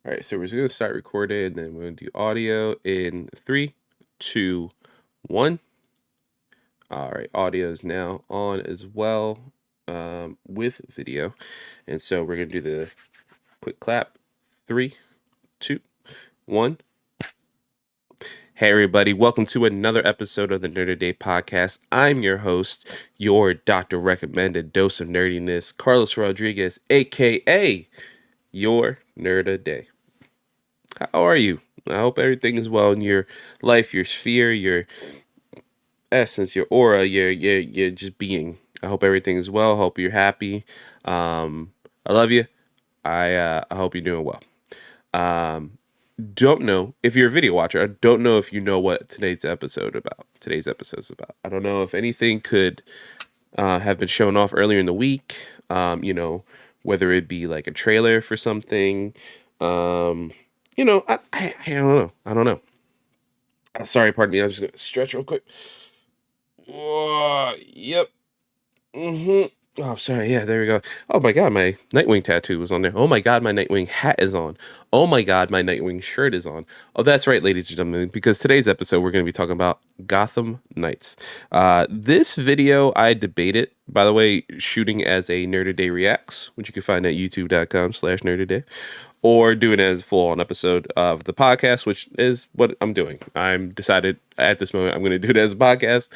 All right, so we're just gonna start recording, and then we're gonna do audio in three, two, one. All right, audio is now on as well, with video, and so we're gonna do the quick clap. Three, two, one. Hey everybody, welcome to another episode of the Nerd a Day podcast. I'm your host, your doctor recommended dose of nerdiness, Carlos Rodriguez, aka your Nerd a Day. How are you? I hope everything is well in your life, your sphere, your essence, your aura, your just being. I hope everything is well. Hope you're happy. I love you. I hope you're doing well. Don't know if you're a video watcher. I don't know if you know what Today's episode is about. I don't know if anything could have been shown off earlier in the week. Whether it be like a trailer for something. I don't know. I don't know. Sorry, pardon me. I'm just gonna stretch real quick. Yep. Oh, sorry. Yeah, there we go. Oh my god, my Nightwing tattoo was on there. Oh my god, my Nightwing hat is on. Oh my god, my Nightwing shirt is on. Oh, that's right, ladies and gentlemen, because today's episode we're going to be talking about Gotham Knights. This video I debated, by the way, shooting as a Nerd a Day Reacts, which you can find at youtube.com/nerdaday, or doing it as a full-on episode of the podcast, which is what I'm doing. I'm decided at this moment I'm going to do it as a podcast.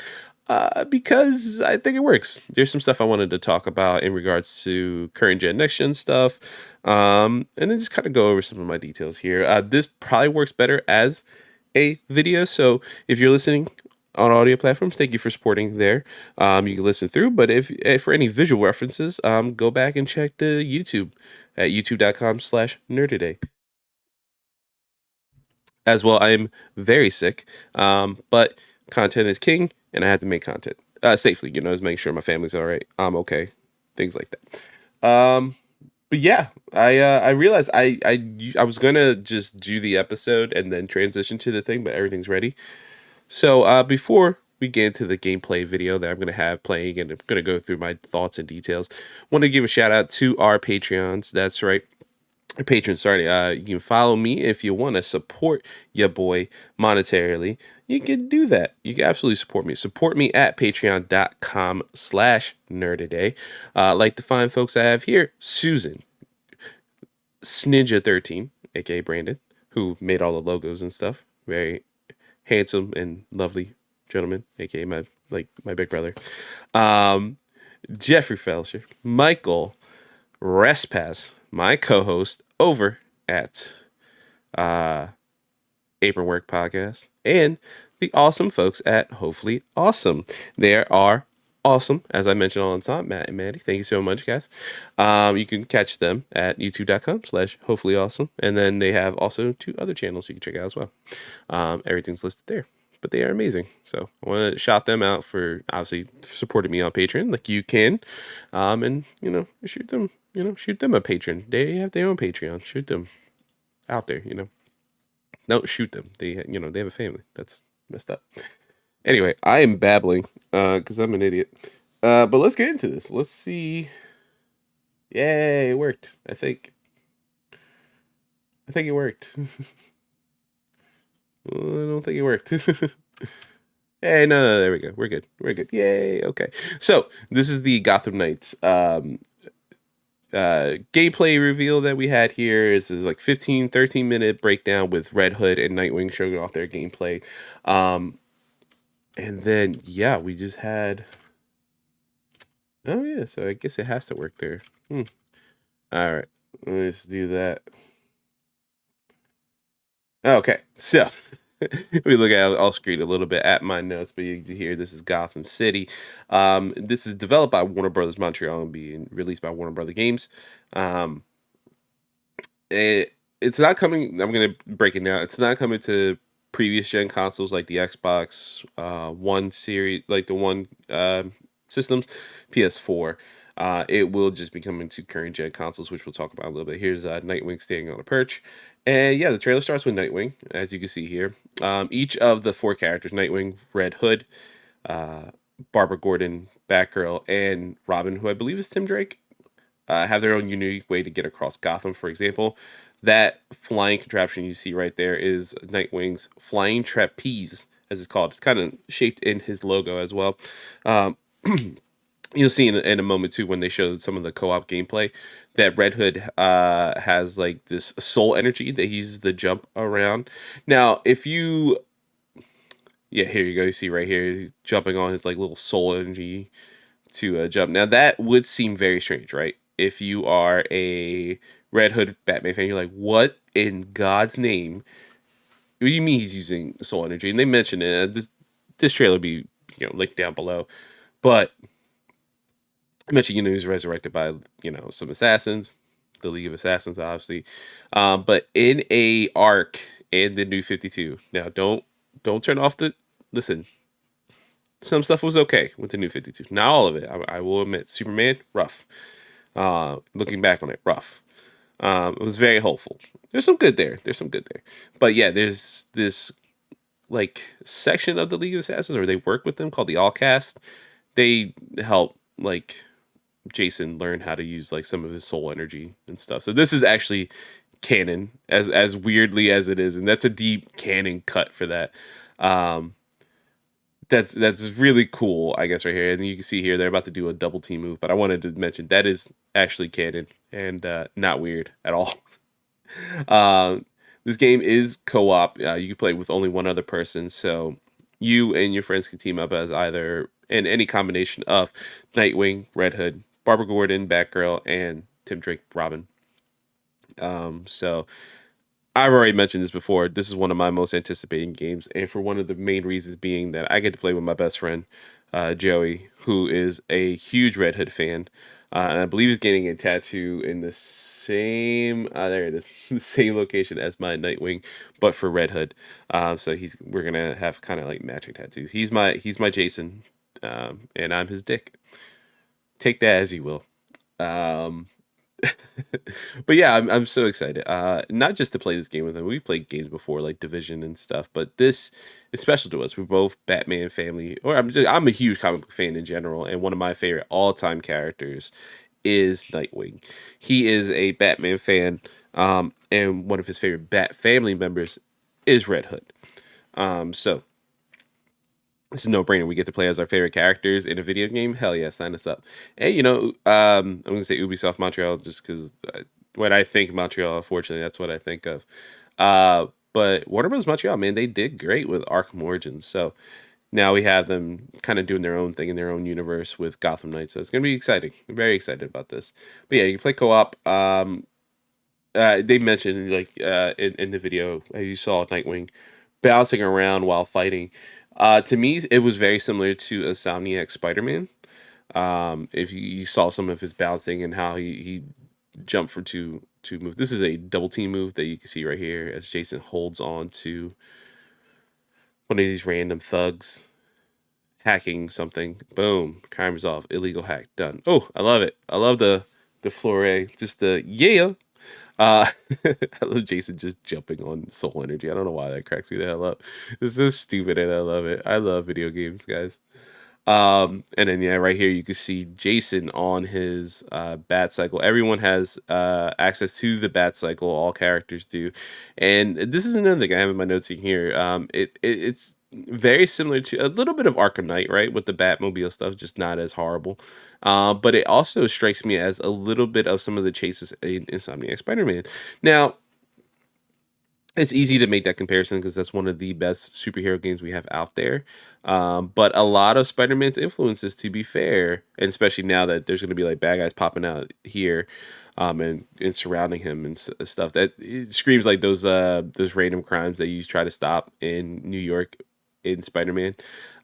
Because I think it works. There's some stuff I wanted to talk about in regards to current gen, next gen stuff, and then just kind of go over some of my details here. This probably works better as a video, so if you're listening on audio platforms, thank you for supporting there. You can listen through, but if for any visual references, go back and check the YouTube at youtube.com/nerdaday. As well, I'm very sick, but content is king, and I had to make content safely. Just make sure my family's all right. I'm okay, things like that. But yeah, I realized I was gonna just do the episode and then transition to the thing, but everything's ready. So before we get into the gameplay video that I'm gonna have playing, and I'm gonna go through my thoughts and details, want to give a shout out to our Patreons. That's right, patrons. Sorry, you can follow me if you want to support your boy monetarily. You can do that. You can absolutely support me. Support me at patreon.com/nerdaday. Like the fine folks I have here: Susan, Sninja13, aka Brandon, who made all the logos and stuff. Very handsome and lovely gentleman, aka my big brother. Jeffrey Felsher, Michael Respass, my co-host over at Apron Work Podcast, and the awesome folks at Hopefully Awesome. They are awesome, as I mentioned all the time. Matt and Maddie, thank you so much, guys. You can catch them at youtube.com/hopefully awesome, and then they have also 2 other channels you can check out as well. Everything's listed there, but they are amazing. So I want to shout them out for obviously supporting me on Patreon, like you can, and shoot them a patron. They have their own Patreon. Shoot them out there. Don't shoot them. They have a family. That's messed up. Anyway, I am babbling because I'm an idiot. But let's get into this. Let's see. Yay, it worked. I think it worked. I don't think it worked. Hey, no, there we go. We're good. Yay, okay. So, this is the Gotham Knights gameplay reveal that we had here. This is like 13 minute breakdown with Red Hood and Nightwing showing off their gameplay. And then, yeah, we just had... Oh, yeah, so I guess it has to work there. All right, let's do that. Okay, so we look at I'll screen a little bit at my notes, but you can hear this is Gotham City. This is developed by Warner Bros. Montreal and being released by Warner Bros. Games. It's not coming. I'm gonna break it down. It's not coming to previous gen consoles like the Xbox One series, like the One systems, PS4. It will just be coming to current gen consoles, which we'll talk about a little bit. Here's Nightwing standing on a perch. And yeah, the trailer starts with Nightwing, as you can see here. Each of the 4 characters, Nightwing, Red Hood, Barbara Gordon, Batgirl, and Robin, who I believe is Tim Drake, have their own unique way to get across Gotham. For example, that flying contraption you see right there is Nightwing's flying trapeze, as it's called. It's kind of shaped in his logo as well. Um, you'll see in a moment too when they show some of the co-op gameplay that Red Hood has like this soul energy that he uses to jump around. Now, if you yeah, here you go. You see right here, he's jumping on his like little soul energy to jump. Now that would seem very strange, right? If you are a Red Hood Batman fan, you're like, what in God's name? What do you mean he's using soul energy? And they mentioned it. This trailer will be linked down below, but I mentioned he was resurrected by some assassins, the League of Assassins, obviously, but in a arc in the New 52. Now don't turn off the listen. Some stuff was okay with the New 52. Not all of it. I will admit. Superman, rough. Looking back on it, rough. It was very hopeful. There's some good there. There's some good there. But yeah, there's this like section of the League of Assassins, or they work with them called the All Cast. They help like Jason learn how to use like some of his soul energy and stuff. So this is actually canon, as weirdly as it is, and that's a deep canon cut for that. Um, that's really cool, I guess, right here. And you can see here they're about to do a double team move, but I wanted to mention that is actually canon and not weird at all. Um, this game is co-op. You can play with only one other person, so you and your friends can team up as either in any combination of Nightwing, Red Hood, Barbara Gordon, Batgirl, and Tim Drake, Robin. So I've already mentioned this before. This is one of my most anticipating games, and for one of the main reasons being that I get to play with my best friend, Joey, who is a huge Red Hood fan, and I believe he's getting a tattoo in the same there it is, the same location as my Nightwing, but for Red Hood. So we're gonna have kind of like matching tattoos. He's my Jason, and I'm his Dick. Take that as you will. Um, but yeah, I'm so excited. Not just to play this game with him. We played games before, like Division and stuff, but this is special to us. We're both Batman family, or I'm a huge comic book fan in general, and one of my favorite all time characters is Nightwing. He is a Batman fan, and one of his favorite Bat family members is Red Hood. So it's a no brainer. We get to play as our favorite characters in a video game. Hell yeah, sign us up. And I'm gonna say Ubisoft Montreal just because when I think Montreal, unfortunately, that's what I think of. But Warner Bros. Montreal, man, they did great with Arkham Origins. So now we have them kind of doing their own thing in their own universe with Gotham Knights. So it's gonna be exciting. I'm very excited about this. But yeah, you can play co-op. They mentioned like in the video you saw Nightwing bouncing around while fighting. To me, it was very similar to Insomniac Spider-Man. If you saw some of his bouncing and how he jumped for two moves. This is a double team move that you can see right here as Jason holds on to one of these random thugs hacking something. Boom, crime resolved. Illegal hack done. Oh, I love it. I love the flurry. Just the yeah. Uh, I love Jason just jumping on soul energy. I don't know why that cracks me the hell up. It's so stupid and I love it. I love video games, guys. And then yeah, right here you can see Jason on his bat cycle. Everyone has access to the bat cycle. All characters do, and this is another thing I have in my notes in here. It's very similar to a little bit of Arkham Knight, right, with the Batmobile stuff, just not as horrible. But it also strikes me as a little bit of some of the chases in Insomniac Spider-Man. Now, it's easy to make that comparison because that's one of the best superhero games we have out there. But a lot of Spider-Man's influences, to be fair, and especially now that there's going to be like bad guys popping out here, and surrounding him and stuff, that it screams like those random crimes that you try to stop in New York in Spider-Man,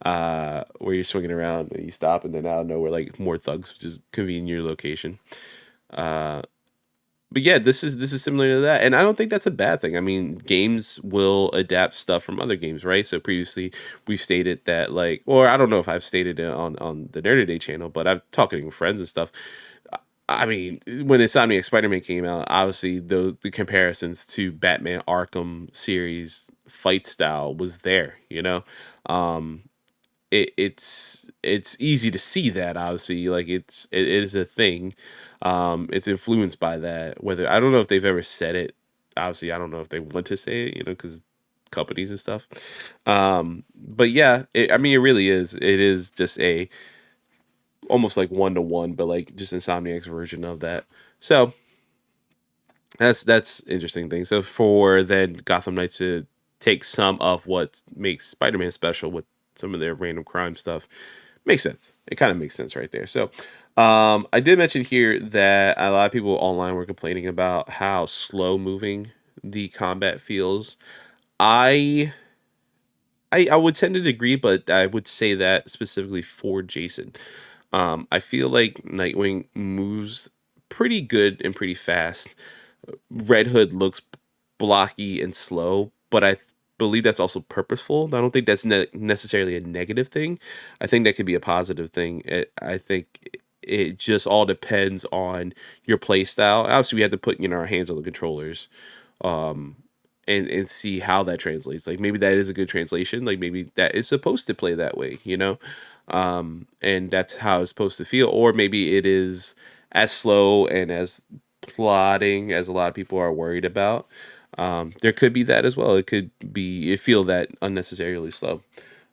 where you're swinging around and you stop and then out of nowhere like more thugs just convene your location. Uh, but yeah, this is similar to that, and I don't think that's a bad thing. I mean, games will adapt stuff from other games, right? So previously, we've stated that, like, or I don't know if I've stated it on the Nerd Day channel, but I'm talking with friends and stuff. I mean, when Insomniac Spider-Man came out, obviously the comparisons to Batman Arkham series fight style was there, Um, it's easy to see that obviously like it is a thing, It's influenced by that. Whether I don't know if they've ever said it. Obviously, I don't know if they want to say it, because companies and stuff. But yeah, I mean, it really is. It is just a almost like one to one, but like just Insomniac's version of that. So that's interesting thing. So for then Gotham Knights to take some of what makes Spider-Man special with some of their random crime stuff makes sense. It kind of makes sense right there. So I did mention here that a lot of people online were complaining about how slow moving the combat feels. I I would tend to agree, but I would say that specifically for Jason. I feel like Nightwing moves pretty good and pretty fast. Red Hood looks blocky and slow, but I believe that's also purposeful. I don't think that's necessarily a negative thing. I think that could be a positive thing. I think it just all depends on your play style. Obviously, we have to put our hands on the controllers, and see how that translates. Like maybe that is a good translation. Like maybe that is supposed to play that way. And that's how it's supposed to feel. Or maybe it is as slow and as plotting as a lot of people are worried about. There could be that as well. It could be it feel that unnecessarily slow.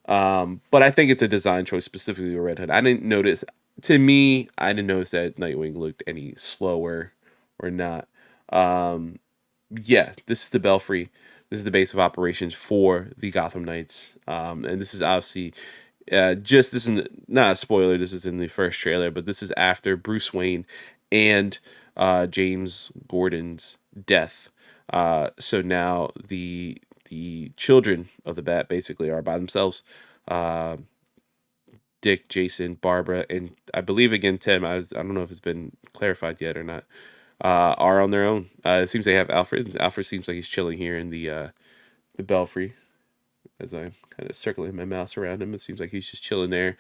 But I think it's a design choice specifically with Red Hood. I didn't notice. To me, I didn't notice that Nightwing looked any slower or not. Yeah, this is the Belfry. This is the base of operations for the Gotham Knights. And this is obviously just this is not a spoiler. This is in the first trailer, but this is after Bruce Wayne and James Gordon's death. So now the children of the Bat basically are by themselves. Uh, Dick, Jason, Barbara, and I believe again Tim. I don't know if it's been clarified yet or not. Are on their own. It seems they have Alfred. Alfred seems like he's chilling here in the Belfry as I'm kind of circling my mouse around him. It seems like he's just chilling there.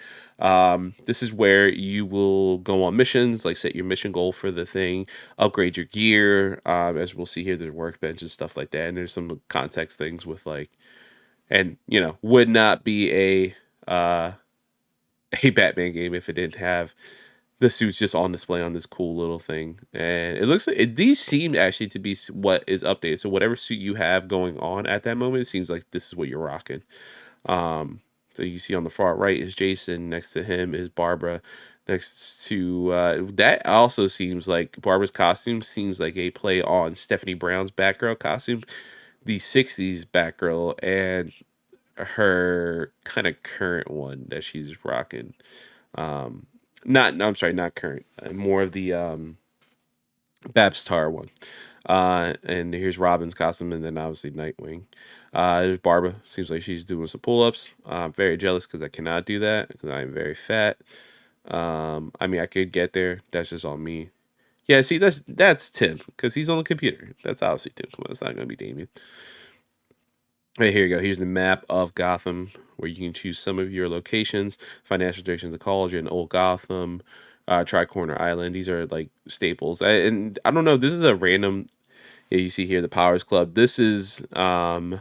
This is where you will go on missions, like set your mission goal for the thing, upgrade your gear. As we'll see here, there's workbench and stuff like that, and there's some context things with like, and would not be a Batman game if it didn't have the suits just on display on this cool little thing. And it looks like these seem actually to be what is updated. So whatever suit you have going on at that moment, it seems like this is what you're rocking. So you see on the far right is Jason. Next to him is Barbara. Next to that also seems like Barbara's costume seems like a play on Stephanie Brown's Batgirl costume, the '60s Batgirl, and her kind of current one that she's rocking. Not, no, I'm sorry, not current. More of the Babstar one. And here's Robin's costume, and then obviously Nightwing. There's Barbara. Seems like she's doing some pull-ups. I'm very jealous because I cannot do that because I'm very fat. I mean, I could get there. That's just on me. Yeah, see, that's Tim because he's on the computer. That's obviously Tim. Well, it's not gonna be Damien. Right, here you go. Here's the map of Gotham where you can choose some of your locations, financial districts, the college in Old Gotham, Tricorner Island. These are like staples. And I don't know, this is a random, yeah, you see here the Powers Club. This is I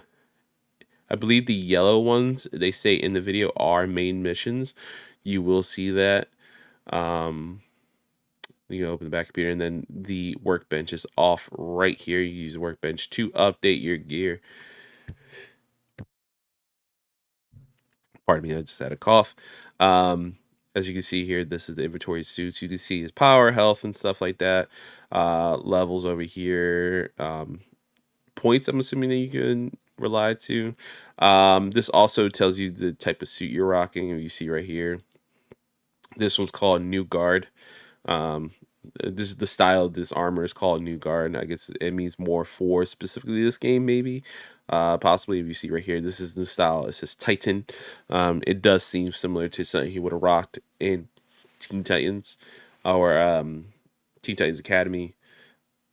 believe the yellow ones they say in the video are main missions. You will see that. You open the back computer and then the workbench is off right here. You use the workbench to update your gear. Pardon me, I just had a cough. Um, as you can see here, this is the inventory suits. You can see his power, health, and stuff like that. Levels over here. Points, I'm assuming that you can rely to. This also tells you the type of suit you're rocking. You see right here. This one's called New Guard. Um, this is the style of this armor is called New Guard. I guess it means more for specifically this game, maybe. Possibly if you see right here, this is the style. It says Titan. It does seem similar to something he would have rocked in Teen Titans or Teen Titans Academy,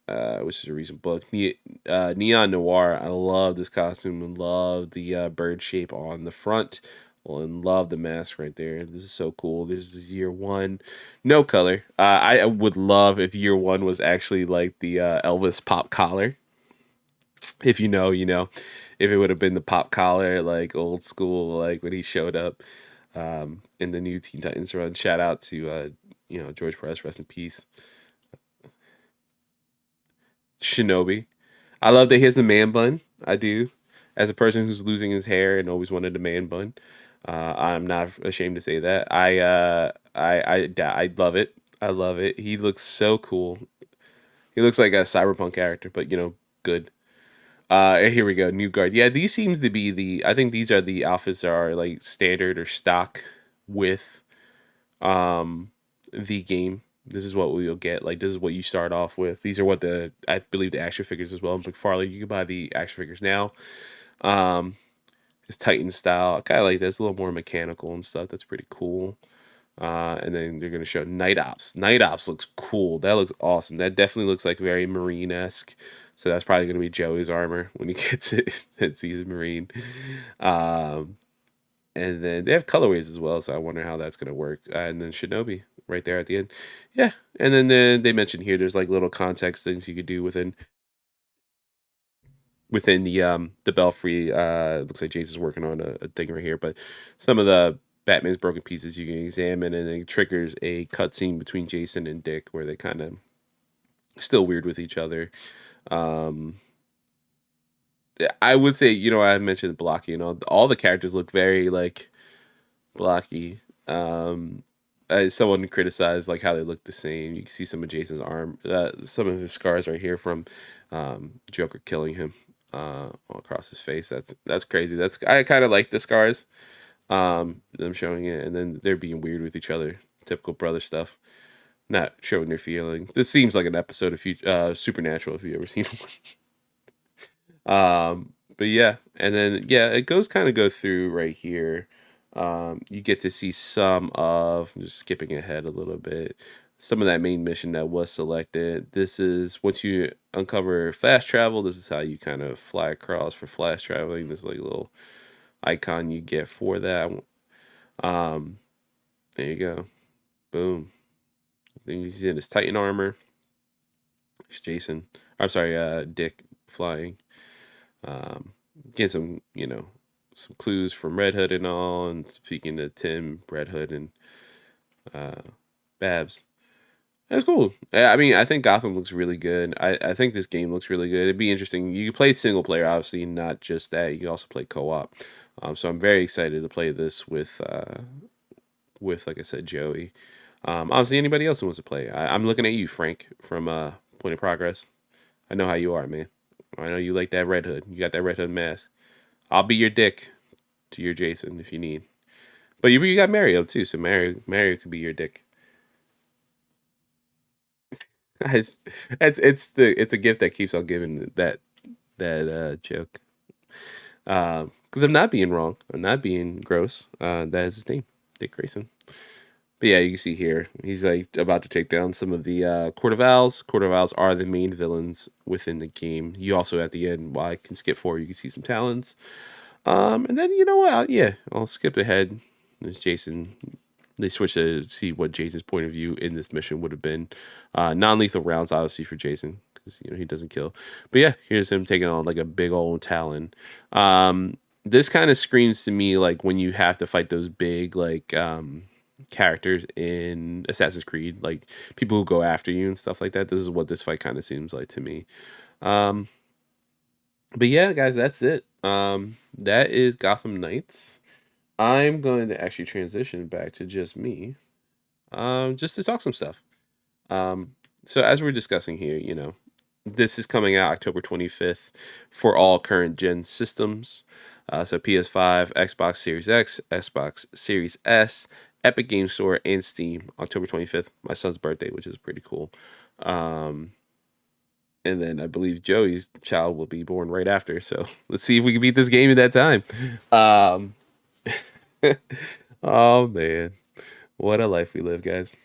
which is a recent book. Neon Noir. I love this costume and love the bird shape on the front. Well, and love the mask right there. This is so cool. This is year one, no color. I would love if year one was actually like the Elvis pop collar. If you know, you know. If it would have been the pop collar, like old school, like when he showed up in the new Teen Titans run. Shout out to George Perez, rest in peace. Shinobi. I love that he has the man bun. I do. As a person who's losing his hair and always wanted a man bun, I'm not ashamed to say that. I love it. I love it. He looks so cool. He looks like a cyberpunk character, but good. Here we go. New guard. Yeah, these seems to be the. I think these are the outfits that are like standard or stock with um the game. This is what we'll get. Like this is what you start off with. These are what the I believe the action figures as well. In McFarlane, you can buy the action figures now. Um, it's Titan style. I kind of like this. A little more mechanical and stuff. That's pretty cool. And then they're gonna show Night Ops. Night Ops looks cool. That looks awesome. That definitely looks like very Marine esque. So that's probably gonna be Joey's armor when he gets it and sees a Marine. Um, and then they have colorways as well. So I wonder how that's gonna work. And then Shinobi right there at the end. Yeah. And then they mentioned here there's like little context things you could do within the belfry. Looks like Jason's working on a thing right here, but some of the Batman's broken pieces you can examine, and it triggers a cutscene between Jason and Dick where they kind of still weird with each other. Um, I would say, I mentioned blocky and all the characters look very like blocky. Someone criticized like how they look the same. You can see some of Jason's arm, some of his scars right here from Joker killing him all across his face. That's crazy. I kind of like the scars. Them showing it, and then they're being weird with each other. Typical brother stuff. Not showing their feelings. This seems like an episode of Supernatural if you ever seen one. But yeah, and then yeah, it go through right here. You get to see some of just skipping ahead a little bit. Some of that main mission that was selected. This is once you uncover fast travel. This is how you kind of fly across for fast traveling. This like little icon you get for that. Um, there you go. Boom. Then he's in his Titan armor. It's Jason. I'm sorry, Dick flying. Get some, some clues from Red Hood and all, and speaking to Tim, Red Hood, and uh, Babs. That's cool. I mean, I think Gotham looks really good. I think this game looks really good. It'd be interesting. You can play single player, obviously, not just that. You can also play co op. So I'm very excited to play this with like I said, Joey. Honestly, anybody else who wants to play. I'm looking at you, Frank, from Point of Progress. I know how you are, man. I know you like that Red Hood. You got that Red Hood mask. I'll be your Dick to your Jason if you need. But you got Mario too, so Mario could be your Dick. It's a gift that keeps on giving that joke. Because I'm not being wrong. I'm not being gross. That is his name, Dick Grayson. But yeah, you can see here he's like about to take down some of the Court of Owls. Court of Owls are the main villains within the game. You also at the end, while I can skip forward, you can see some talents. And then you know what? Yeah, I'll skip ahead. There's Jason. They switch to see what Jason's point of view in this mission would have been. Non-lethal rounds, obviously, for Jason because he doesn't kill. But yeah, here's him taking on like a big old Talon. This kind of screams to me like when you have to fight those big like characters in Assassin's Creed, like people who go after you and stuff like that. This is what this fight kind of seems like to me. Um, but yeah, guys, that's it. That is Gotham Knights. I'm going to actually transition back to just me, just to talk some stuff. Um, so as we're discussing here, this is coming out October 25th for all current gen systems. So PS5, Xbox Series X, Xbox Series S, Epic Game Store, and Steam. October 25th, my son's birthday, which is pretty cool. Um, and then I believe Joey's child will be born right after. So let's see if we can beat this game at that time. Um, oh man, what a life we live, guys.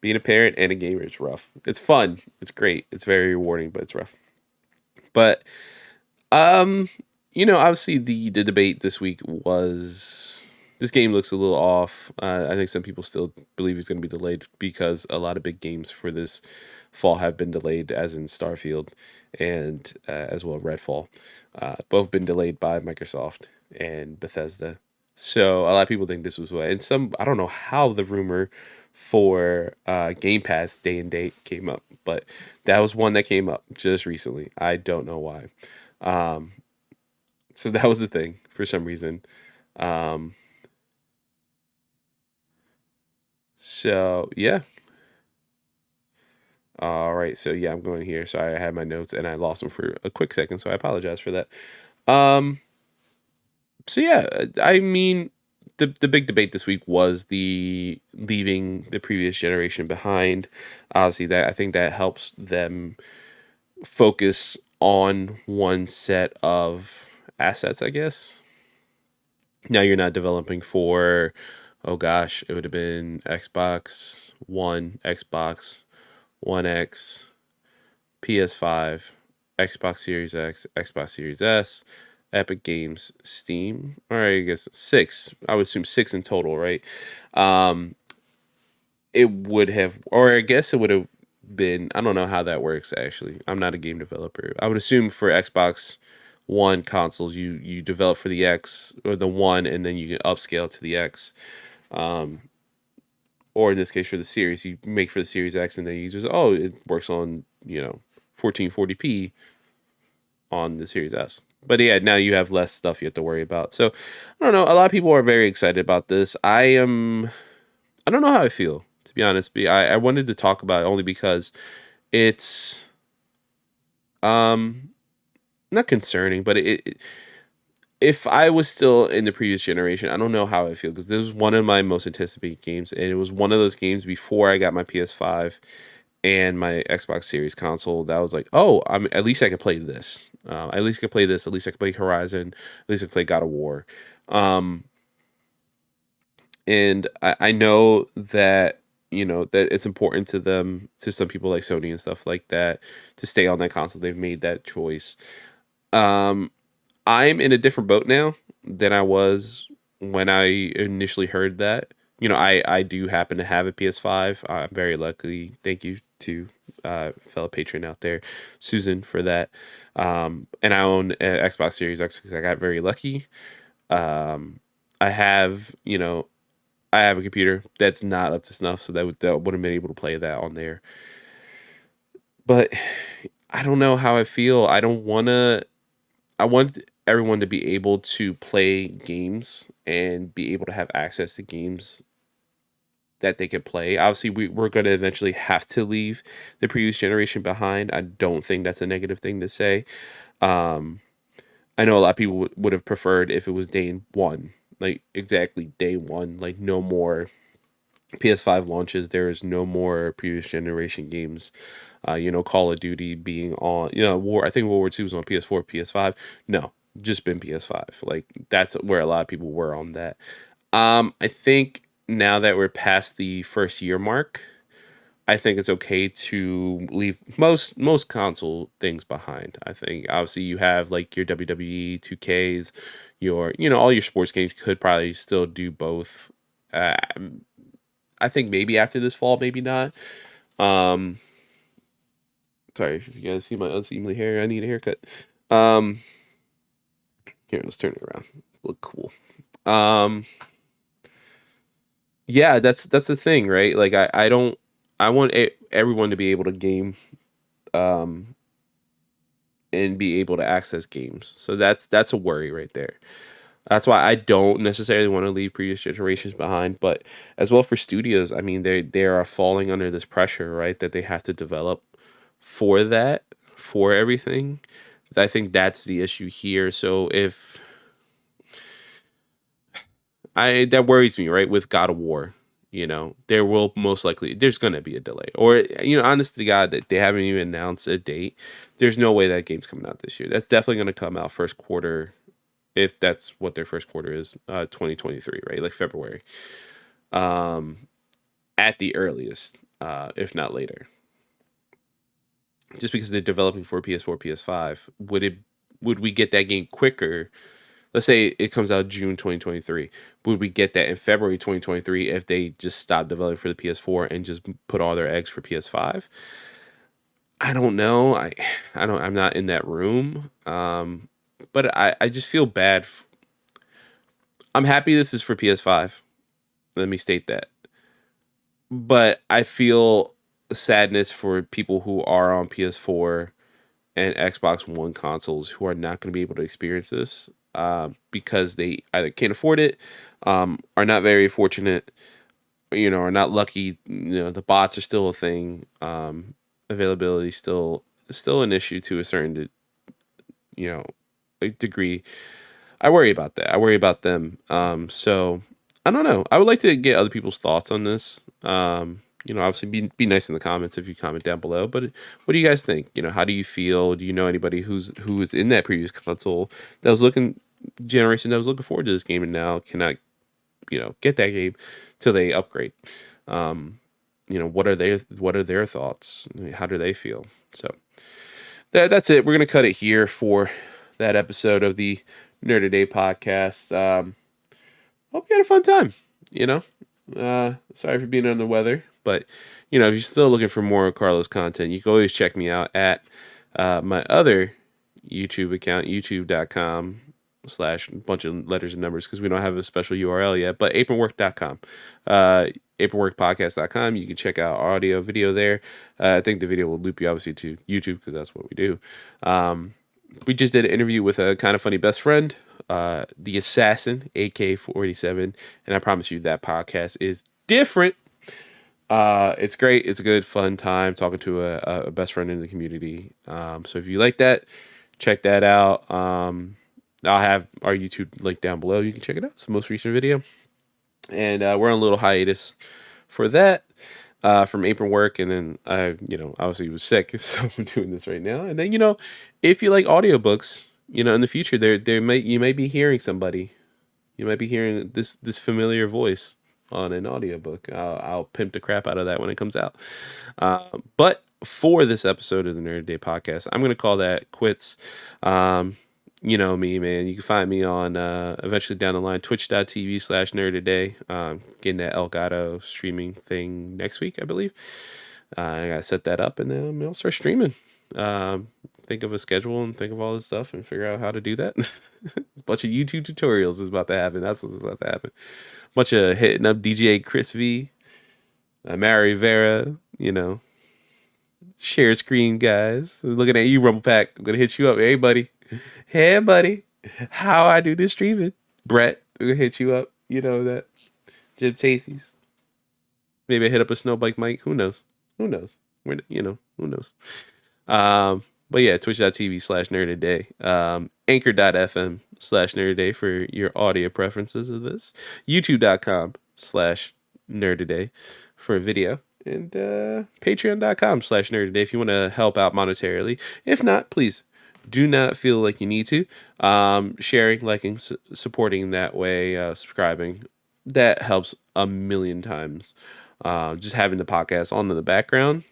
Being a parent and a gamer is rough. It's fun. It's great. It's very rewarding, but it's rough. But um, obviously the debate this week was this game looks a little off. I think some people still believe it's going to be delayed because a lot of big games for this fall have been delayed, as in Starfield and as well Redfall. Both been delayed by Microsoft and Bethesda. So a lot of people think this was what, and some I don't know how the rumor for Game Pass day and date came up, but that was one that came up just recently. I don't know why. So that was the thing for some reason. Um, so yeah. All right. So yeah, I'm going here. Sorry, I had my notes and I lost them for a quick second, so I apologize for that. Um, so yeah, I mean, the big debate this week was the leaving the previous generation behind. Obviously, that I think that helps them focus on one set of assets, I guess. Now you're not developing for, oh gosh, it would have been Xbox One, Xbox One X, PS5, Xbox Series X, Xbox Series S, Epic Games, Steam. All right, I guess six. I would assume six in total, right? Um, it would have, or I guess it would have been. I don't know how that works. Actually, I'm not a game developer. I would assume for Xbox One consoles, you develop for the X or the One, and then you can upscale to the X. Or in this case for the series, you make for the Series X, and then you just it works on 1440p on the Series S. But yeah, now you have less stuff you have to worry about. So I don't know. A lot of people are very excited about this. I am. I don't know how I feel, to be honest. I wanted to talk about it only because it's not concerning, but if I was still in the previous generation, I don't know how I feel because this was one of my most anticipated games, and it was one of those games before I got my PS5 and my Xbox Series console that was like, oh, I'm at least I could play this. At least I could play this. At least I could play Horizon. At least I could play God of War. And I know that that it's important to them, to some people like Sony and stuff like that, to stay on that console. They've made that choice. I'm in a different boat now than I was when I initially heard that. I do happen to have a PS5. I'm very lucky. Thank you to fellow patron out there, Susan, for that. And I own an Xbox Series X because I got very lucky. I have, I have a computer that's not up to snuff, so that would have been able to play that on there. But I don't know how I feel. I don't want to. I want everyone to be able to play games and be able to have access to games that they can play. Obviously, we're going to eventually have to leave the previous generation behind. I don't think that's a negative thing to say. I know a lot of people would have preferred if it was day one, like exactly day one, like no more PS5 launches. There is no more previous generation games. Call of Duty being on, War. I think World War II was on PS4, PS5. No, just been PS5. Like that's where a lot of people were on that. I think now that we're past the first year mark, I think it's okay to leave most console things behind. I think obviously you have like your WWE 2Ks, your all your sports games could probably still do both. Uh, I think maybe after this fall, maybe not. Um, Sorry if you guys see my unseemly hair. I need a haircut. Um, Here, let's turn it around. Look cool. Um, yeah, that's the thing, right? Like I don't. I want everyone to be able to game, um, and be able to access games. So that's a worry right there. That's why I don't necessarily want to leave previous generations behind, but as well for studios, I mean they are falling under this pressure, right? That they have to develop for that, for everything. I think that's the issue here. So if I that worries me, right? With God of War, there will most likely there's gonna be a delay. Or honest to God, that they haven't even announced a date. There's no way that game's coming out this year. That's definitely gonna come out first quarter, if that's what their first quarter is, 2023, right? Like February, at the earliest, if not later. Just because they're developing for PS4, PS5, would we get that game quicker? Let's say it comes out June 2023. Would we get that in February 2023 if they just stopped developing for the PS4 and just put all their eggs for PS5? I don't know. I'm not in that room. But I just feel bad. I'm happy this is for PS5. Let me state that. but I feel sadness for people who are on PS4 and Xbox One consoles who are not going to be able to experience this because they either can't afford it, are not very fortunate, are not lucky. The bots are still a thing. Availability still an issue to a certain you know degree. I worry about that. I worry about them. So I don't know. I would like to get other people's thoughts on this. Obviously be nice in the comments if you comment down below. But what do you guys think? How do you feel? Do you know anybody who was in that previous console that was looking generation that was looking forward to this game and now cannot get that game till they upgrade? What are their thoughts? How do they feel? So that's it. We're gonna cut it here for that episode of the Nerd Today podcast. Hope you had a fun time. Sorry for being under the weather, but if you're still looking for more Carlos content, you can always check me out at my other YouTube account, youtube.com/ bunch of letters and numbers because we don't have a special URL yet, but apronwork.com. apronworkpodcast.com. You can check out audio, video there. I think the video will loop you obviously to YouTube because that's what we do. We just did an interview with a kind of funny best friend, the assassin, AK-47, and I promise you that podcast is different. It's great. It's a good, fun time talking to a best friend in the community. So if you like that, check that out. I'll have our YouTube link down below. You can check it out. It's the most recent video. And we're on a little hiatus for that from apron work. And then I, obviously was sick, so I'm doing this right now. And then, if you like audiobooks, in the future, you may be hearing somebody. You might be hearing this familiar voice on an audiobook. I'll pimp the crap out of that when it comes out. But for this episode of the Nerd Day podcast, I'm going to call that quits. You know me, man. You can find me on eventually down the line, twitch.tv/nerdtoday. Getting that Elgato streaming thing next week, I believe. I got to set that up and then I'll start streaming. Think of a schedule and think of all this stuff and figure out how to do that. A bunch of YouTube tutorials is about to happen. That's what's about to happen. Bunch of hitting up DJ Chris V, Mary Vera, share screen guys. Looking at you, Rumble Pack. I'm gonna hit you up. Hey buddy. Hey buddy. How I do this streaming. Brett, I'm gonna hit you up. You know that. Jim Tasty's. Maybe I hit up a Snowbike Mike. Who knows? Who knows? Who knows? But yeah, twitch.tv/nerdtoday. Anchor.fm/nerdtoday for your audio preferences of this. YouTube.com/nerdtoday for video. And patreon.com/nerdtoday if you want to help out monetarily. If not, please do not feel like you need to. Sharing, liking, supporting that way, subscribing. That helps a million times. Just having the podcast on in the background,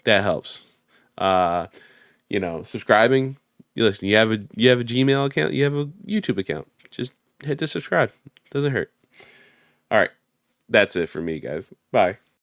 that helps. Subscribing. You listen. You have a Gmail account. You have a YouTube account. Just hit the subscribe. Doesn't hurt. All right, that's it for me, guys. Bye.